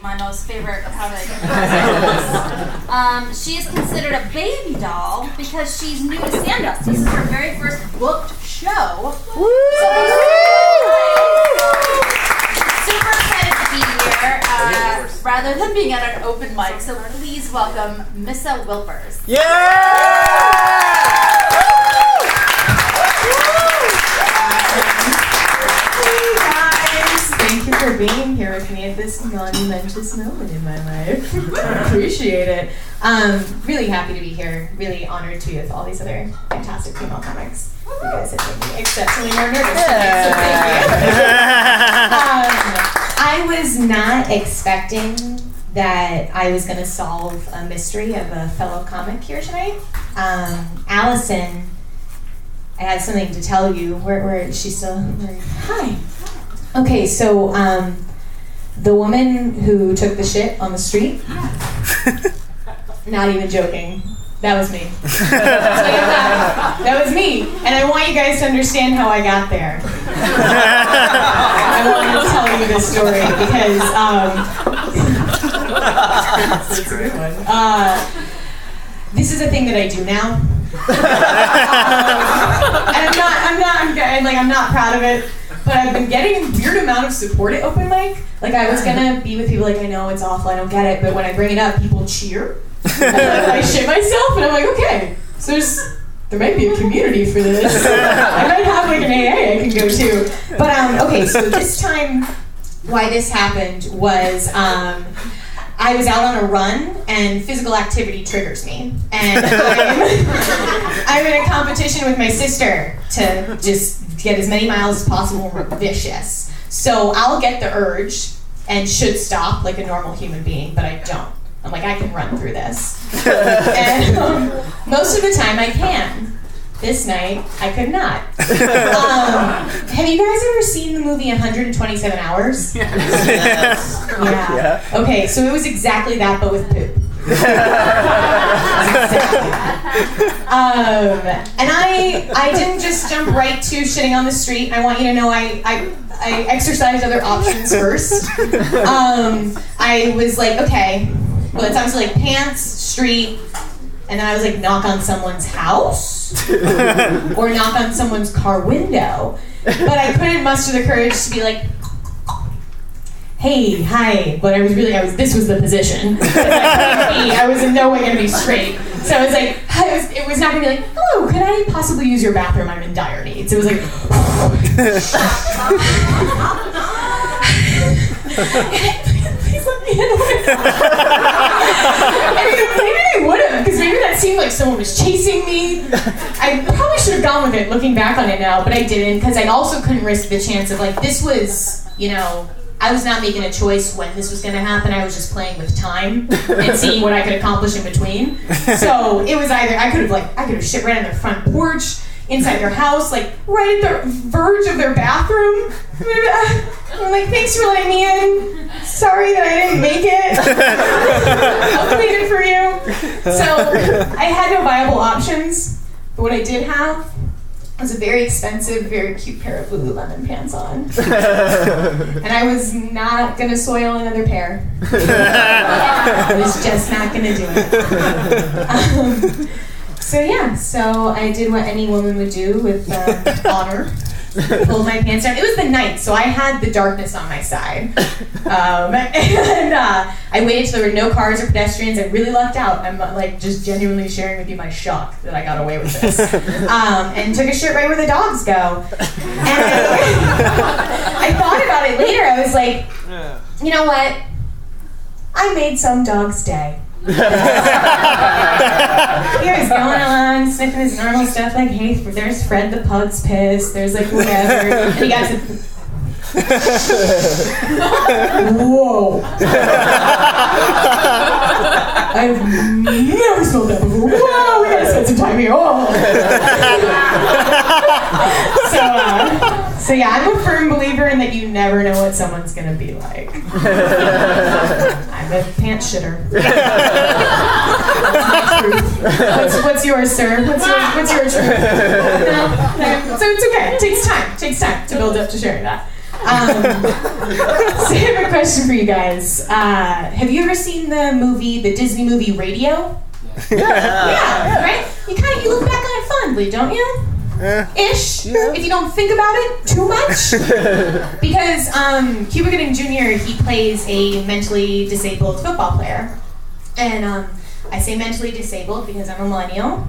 my most favorite comic. She is considered a baby doll because she's new to stand-up. This is her very first booked show. Super excited to be here, rather than being at an open mic. So please welcome Missa Wilpers. Thank you for being here with me at this monumentous moment in my life. Appreciate it. Really happy to be here. Really honored to be with all these other fantastic female comics. You guys have made me exceptionally more nervous today, so thank you. I was not expecting that I was going to solve a mystery of a fellow comic here tonight. Allison, I had something to tell you. Where is she still? Hi. Okay, so the woman who took the shit on the street, not even joking, that was me. That was me, and I want you guys to understand how I got there. I wanted to tell you this story because that's a good one. This is a thing that I do now, and I'm not proud of it. But I've been getting a weird amount of support at open mic. Like, I was gonna be with people like, I know it's awful, I don't get it, but when I bring it up, people cheer. I shit myself, and I'm like, okay, so there might be a community for this. I might have like an AA I can go to. But okay, so this time, why this happened was I was out on a run, and physical activity triggers me. And I'm in a competition with my sister to just get as many miles as possible and vicious. So I'll get the urge and should stop like a normal human being, but I don't. I'm like, I can run through this. And most of the time I can. This night, I could not. Have you guys ever seen the movie 127 Hours? Yes. Yeah. Okay, so it was exactly that, but with poop. And I didn't just jump right to shitting on the street. I want you to know I exercised other options first. I was like, okay, well, it's obviously like pants, street, and then I was like, knock on someone's house or knock on someone's car window. But I couldn't muster the courage to be like, hey, hi. But this was the position. I was in no way going to be straight. So I was like, it was not going to be like, hello, could I possibly use your bathroom? I'm in dire needs. It was like, please let me in. I mean, maybe I would have, because maybe that seemed like someone was chasing me. I probably should have gone with it, looking back on it now, but I didn't, because I also couldn't risk the chance of, like, this was, I was not making a choice when this was going to happen. I was just playing with time and seeing what I could accomplish in between. So it was either, I could have shit right on their front porch, inside their house, like right at the verge of their bathroom. I'm like, thanks for letting me in. Sorry that I didn't make it. I'll clean it for you. So I had no viable options, but what I did have was a very expensive, very cute pair of Lululemon pants on. And I was not going to soil another pair. I was just not going to do it. So I did what any woman would do with honor. Pulled my pants down. It was the night, so I had the darkness on my side. And I waited till there were no cars or pedestrians. I really lucked out. I'm like just genuinely sharing with you my shock that I got away with this. And took a shit right where the dogs go. And I thought about it later. I was like, you know what? I made some dog's day. He was going along, sniffing his normal stuff, like, hey, there's Fred the pug's pissed, there's like whatever, and he got to... Whoa. I've never smelled that before. Whoa, we gotta spend some time here. So yeah, I'm a firm believer in that you never know what someone's gonna be like. I'm a pants shitter. What's yours, sir? What's your truth? No? So it's okay. It takes time to build up to sharing that. So I have a question for you guys. Have you ever seen the Disney movie Radio? Yeah, right? You look back on it fondly, don't you? Ish, if you don't think about it too much. Because Cuba Gooding Jr., he plays a mentally disabled football player. And I say mentally disabled because I'm a millennial,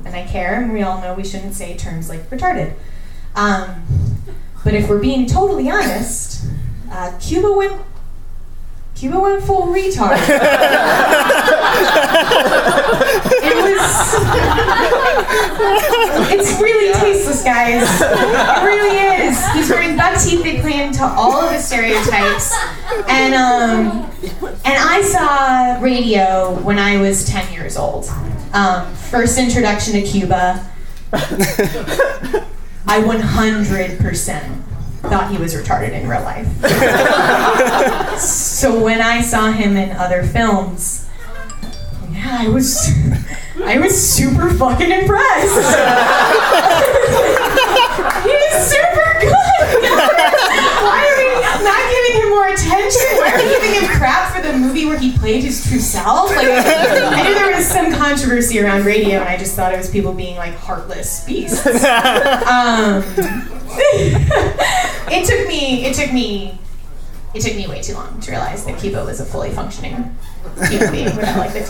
and I care, and we all know we shouldn't say terms like retarded. But if we're being totally honest, Cuba went full retard. It's really tasteless, guys. It really is. He's wearing buck teeth. They play into all of the stereotypes. And I saw Radio when I was 10 years old. First introduction to Cuba. I 100% thought he was retarded in real life. So when I saw him in other films, yeah, I was super fucking impressed. He's super good. Why are we not giving him more attention? Why are we giving him crap for the movie where he played his true self? Like, I knew there was some controversy around Radio, and I just thought it was people being like heartless beasts. It took me way too long to realize that Cuba was a fully functioning human being without like the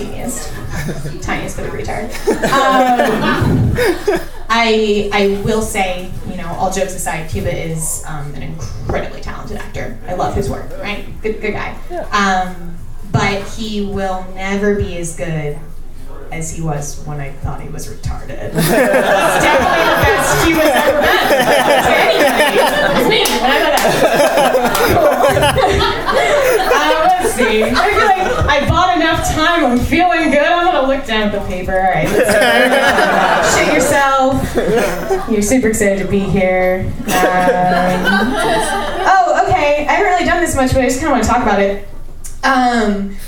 tiniest bit of retard. I will say, all jokes aside, Cuba is an incredibly talented actor. I love his work, right? Good guy. But he will never be as good as he was when I thought he was retarded. It's definitely the best Cuba's ever been. To anybody. It's me. When I let's see. I feel like I bought enough time. I'm feeling good. I'm gonna look down at the paper. All right. Shit yourself. You're super excited to be here. Okay. I haven't really done this much, but I just kind of want to talk about it.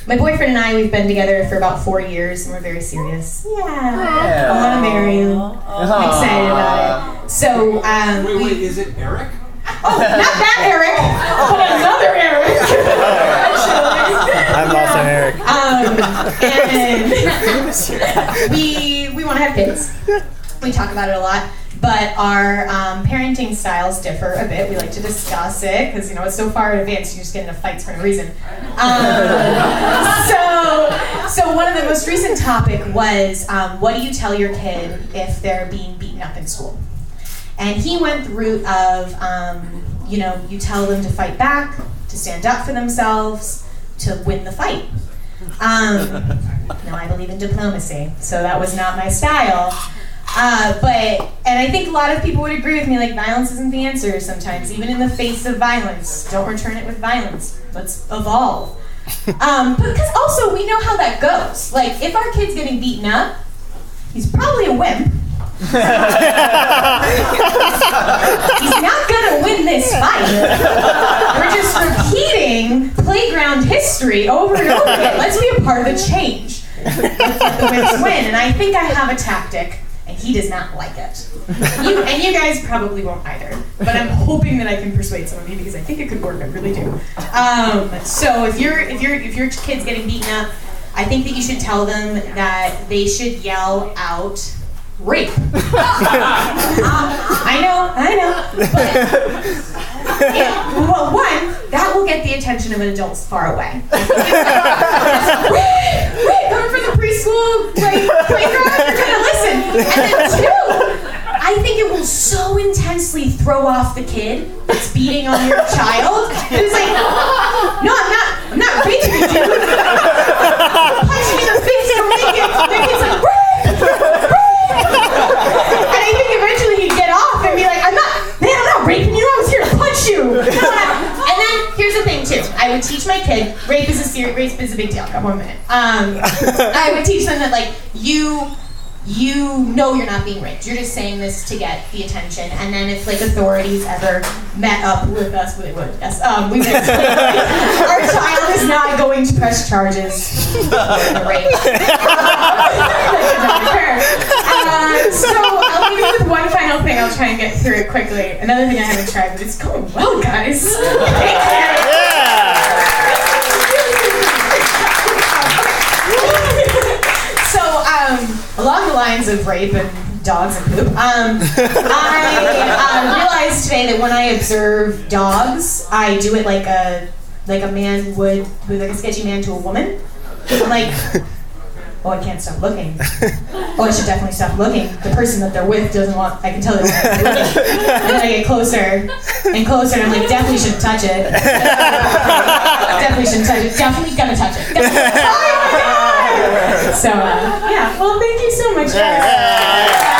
My boyfriend and I, we've been together for about 4 years, and we're very serious. Yeah. I want to marry you. I'm excited about it. So, wait, is it Eric? Oh, not that Eric, but another Eric. I'm also Eric. And we want to have kids. We talk about it a lot. But our parenting styles differ a bit. We like to discuss it because it's so far in advance you just get into fights for no reason. So one of the most recent topic was what do you tell your kid if they're being beaten up in school? And he went the route of you tell them to fight back, to stand up for themselves, to win the fight. Now I believe in diplomacy, so that was not my style. And I think a lot of people would agree with me, like, violence isn't the answer sometimes, even in the face of violence. Don't return it with violence. Let's evolve. But because also we know how that goes. Like, if our kid's getting beaten up, he's probably a wimp. He's not gonna win this fight. We're just repeating playground history over and over again. Let's be a part of the change. Let's let the wimps win. And I think I have a tactic. And he does not like it. You guys probably won't either. But I'm hoping that I can persuade some of you because I think it could work. I really do. So if your kid's getting beaten up, I think that you should tell them that they should yell out rape. I know. But one, that will get the attention of adults far away. Rape! Coming from the preschool playground, you're gonna listen. And then two, I think it will so intensely throw off the kid that's beating on your child. It's like, no, I'm not raping you, dude. Punching in the face for making the kid's like, rape! And I think eventually he'd get off and be like, I'm not raping you, I was here to punch you. And then, here's the thing too, I would teach my kid, rape is a big deal, got 1 minute. I would teach them that you know you're not being raped, you're just saying this to get the attention, and then if authorities ever met up with us, we would explain, our child is not going to press charges for rape. That did not occur. So I'll leave you with one final thing. I'll try and get through it quickly. Another thing I haven't tried, but it's going well, guys. Thank you. So, along the lines of rape and dogs and poop, I realized today that when I observe dogs, I do it like a man would, with like a sketchy man to a woman. I'm like, oh, I can't stop looking. Oh, I should definitely stop looking. The person that they're with doesn't want, I can tell they don't want to look. And then I get closer and closer, and I'm like, definitely shouldn't touch it. Definitely shouldn't touch it. Definitely gonna touch it. Definitely. Oh my God! So, yeah, well, thank you so much, guys.